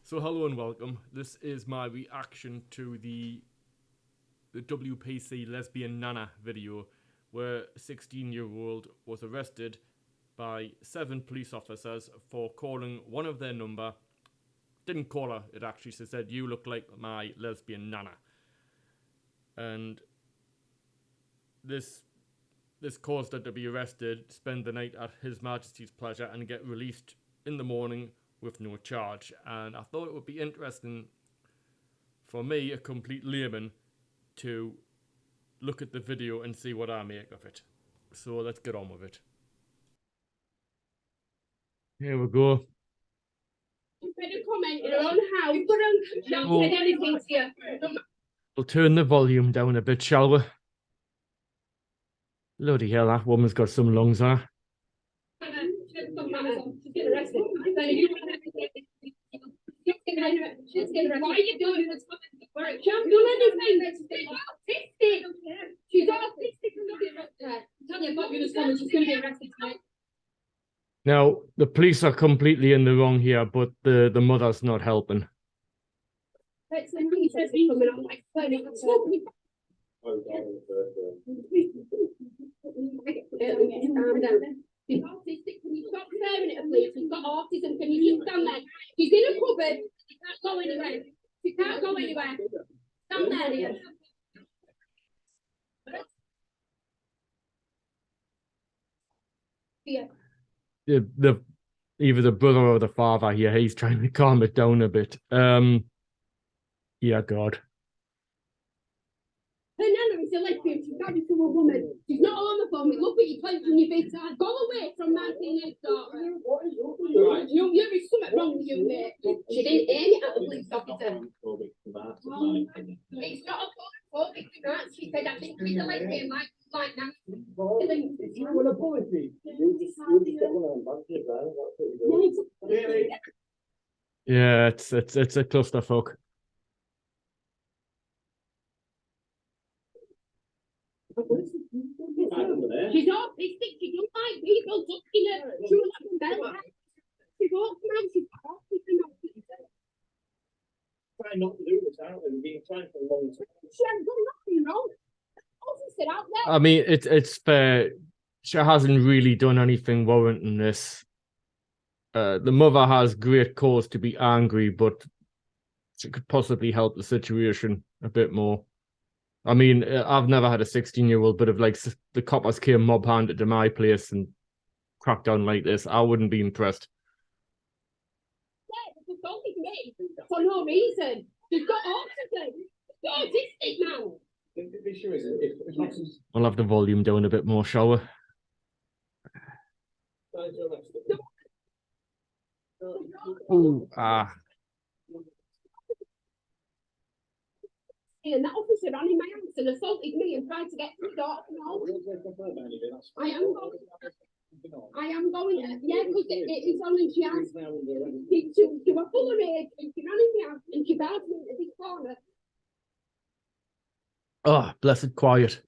So hello and welcome. This is my reaction to the WPC Lesbian Nana video, where a 16-year-old was arrested by 7 police officers for calling one of their number. Didn't call her, it actually said, "You look like my lesbian nana." And this caused her to be arrested, spend the night at His Majesty's pleasure, and get released in the morning with no charge. And I thought it would be interesting for me, a complete layman, to look at the video and see what I make of it. So let's get on with it. Here we go. You better comment in your own house. Don't say anything to you. We'll turn the volume down a bit, shall we? Bloody hell, that woman's got some lungs on her. Why are you doing this? She hasn't done anything. She's autistic. Tanya, but you're going to be arrested tonight. Now, the police are completely in the wrong here, but the mother's not helping. It's the police coming on like funny. She's autistic. Can you stop staring at her, please? She's got autism. Can you just stand there? She's in a cupboard. She can't go anywhere. She can't go anywhere. Stand there, dear. Yeah. Either the brother or the father here, he's trying to calm it down a bit. Yeah, God. Her nana is a lesbian. She's married to a woman. She's not homophobic. Look at you clenching your big side. Go away from my teenage daughter. There is something wrong with you, mate. She didn't aim it at the police officer. It's not a homophobic remark. She said, I think she's a lesbian like that. Yeah, it's a clusterfuck. She's autistic. She don't like people touching her. She was like a bell. She walks around. She's autistic. Try not to do this, aren't we? We've been trying for a long time. She hasn't done nothing wrong. Sit out there. I mean, it's fair. She hasn't really done anything warranting this. The mother has great cause to be angry, but she could possibly help the situation a bit more. I mean, I've never had a 16-year-old, but if like the coppers came mob-handed to my place and cracked down like this, I wouldn't be impressed. Yeah, because don't be me for no reason. She's got autism. She's autistic now. The issue is, I'll have the volume down a bit more, shall we? Ooh, ah. And that officer ran in my house and assaulted me and tried to get my daughter home. I am going, yeah, because it's on and she has. She was full of rage and she ran in my house and she barred me into this corner. Oh, blessed quiet.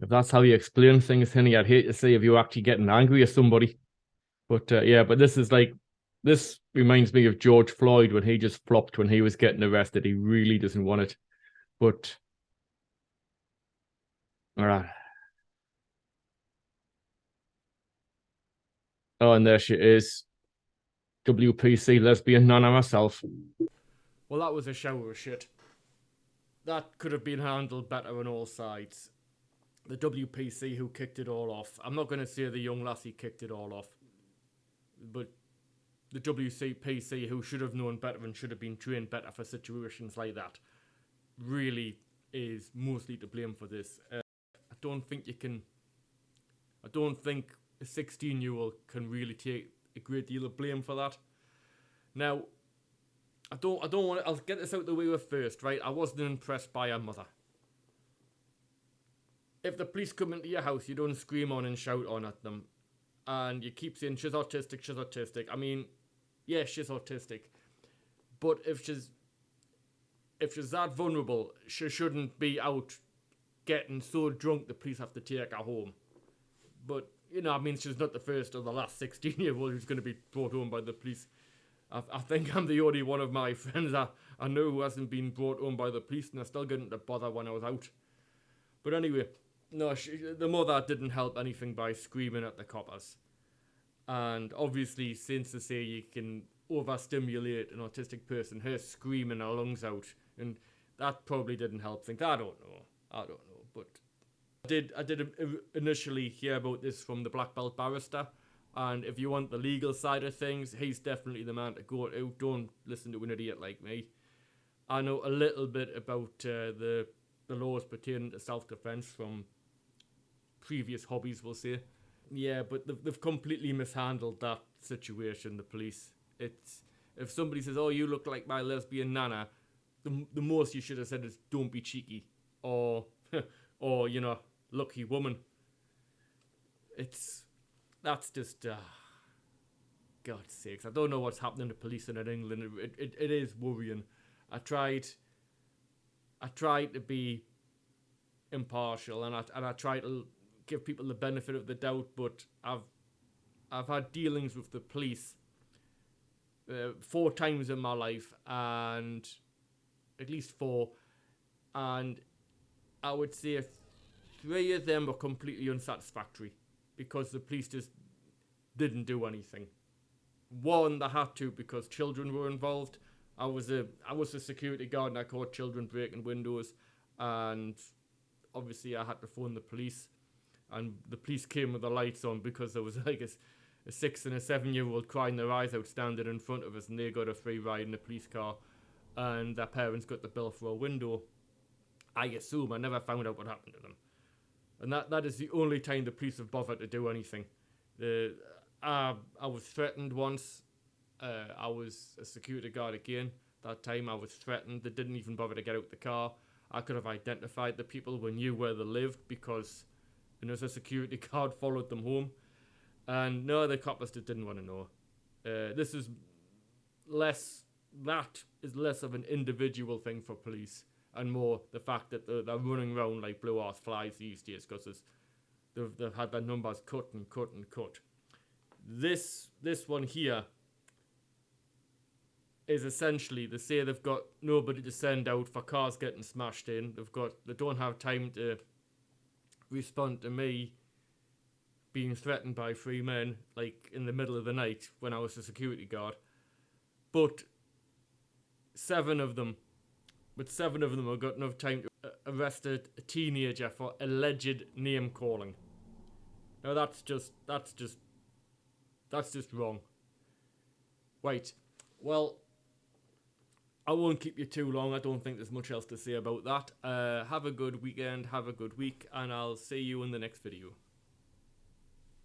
If that's how you explain things, Henny, I'd hate to say if you're actually getting angry at somebody. But yeah, but this reminds me of George Floyd when he just flopped when he was getting arrested. He really doesn't want it. But all right. Oh, and there she is. WPC Lesbian Nana herself. Well, that was a shower of shit. That could have been handled better on all sides. The WPC who kicked it all off. I'm not going to say the young lassie kicked it all off, but the WPC who should have known better and should have been trained better for situations like that really is mostly to blame for this. I don't think a 16-year-old can really take a great deal of blame for that. Now, I don't want to, I'll get this out the way with first, right? I wasn't impressed by her mother. If the police come into your house, you don't scream on and shout on at them. And you keep saying, she's autistic, she's autistic. I mean, yeah, she's autistic. But if she's if she's that vulnerable, she shouldn't be out getting so drunk the police have to take her home. But, you know, I mean, she's not the first or the last 16-year-old who's going to be brought home by the police. I think I'm the only one of my friends I know who hasn't been brought home by the police, and I still got into bother when I was out. But anyway, no, the mother didn't help anything by screaming at the coppers. And obviously, since they say you can overstimulate an autistic person, her screaming her lungs out, and that probably didn't help things. I don't know, but I did initially hear about this from the Blackbeltbarrister, and if you want the legal side of things, he's definitely the man to go to. Don't listen to an idiot like me. I know a little bit about the laws pertaining to self-defense from previous hobbies, we'll say. Yeah, but they've completely mishandled that situation, the police. It's, if somebody says, oh, you look like my lesbian nana, the most you should have said is, don't be cheeky. Or, or, you know, lucky woman. That's just, God's sakes. I don't know what's happening to policing in England. It is worrying. I tried to be impartial, and I try to give people the benefit of the doubt, but I've had dealings with the police 4 times in my life, and at least 4, and I would say 3 of them were completely unsatisfactory because the police just didn't do anything. 1, they had to because children were involved. I was a security guard and I caught children breaking windows, and obviously I had to phone the police, and the police came with the lights on because there was like a 6 and a 7-year-old crying their eyes out standing in front of us, and they got a free ride in a police car, and their parents got the bill for a window. I assume. I never found out what happened to them. And that is the only time the police have bothered to do anything. I was threatened once. I was a security guard again. That time I was threatened. They didn't even bother to get out the car. I could have identified the people. We knew where they lived because, you know, as a security guard, followed them home. And no, the coppers just didn't want to know. This is less of an individual thing for police, and more the fact that they're running around like blue-ass flies these days because they've had their numbers cut and cut and cut. This one here is essentially, they say they've got nobody to send out for cars getting smashed in. They don't have time to respond to me being threatened by 3 men, like in the middle of the night when I was a security guard. But 7 of them have got enough time to arrest a teenager for alleged name calling. Now that's just wrong. Right, well, I won't keep you too long. I don't think there's much else to say about that. Have a good weekend, have a good week, and I'll see you in the next video.